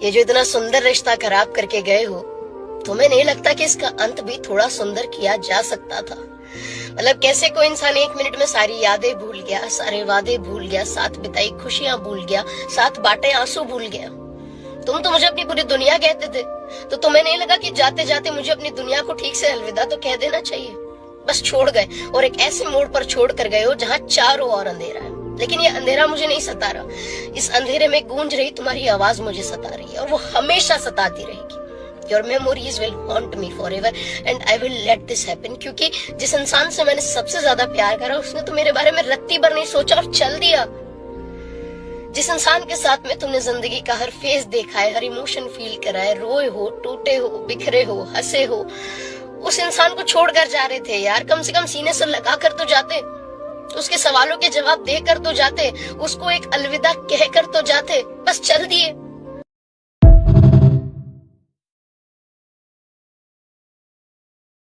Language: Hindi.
ये जो इतना सुंदर रिश्ता खराब करके गए हो, तुम्हें नहीं लगता कि इसका अंत भी थोड़ा सुंदर किया जा सकता था? मतलब कैसे कोई इंसान 1 मिनट में सारी यादें भूल गया, सारे वादे भूल गया, साथ बिताई खुशियां भूल गया, साथ बांटे आंसू भूल गया। तुम तो मुझे अपनी पूरी दुनिया कहते थे, तो तुम्हें नहीं लगा कि जाते जाते मुझे अपनी दुनिया को ठीक से अलविदा तो कह देना चाहिए? बस छोड़ गए, और एक ऐसे मोड़ पर छोड़ कर गए हो जहाँ चारों ओर अंधेरा है। लेकिन ये अंधेरा मुझे नहीं सता रहा, इस अंधेरे में गूंज रही तुम्हारी आवाज मुझे सता रही है, और वो हमेशा सताती रहेगी। Your memories will haunt me forever and I will let this happen। क्योंकि जिस इंसान से मैंने सबसे ज्यादा प्यार करा, उसने तो मेरे बारे में रत्ती भर नहीं सोचा और चल दिया। जिस इंसान के साथ में तुमने जिंदगी का हर फेज देखा है, हर इमोशन फील करा है, रोए हो, टूटे हो, बिखरे हो, हंसे हो, उस इंसान को छोड़कर जा रहे थे यार। कम से कम सीने से लगा कर तो जाते, उसके सवालों के जवाब देकर तो जाते, उसको एक अलविदा कहकर तो जाते। बस चल दिए।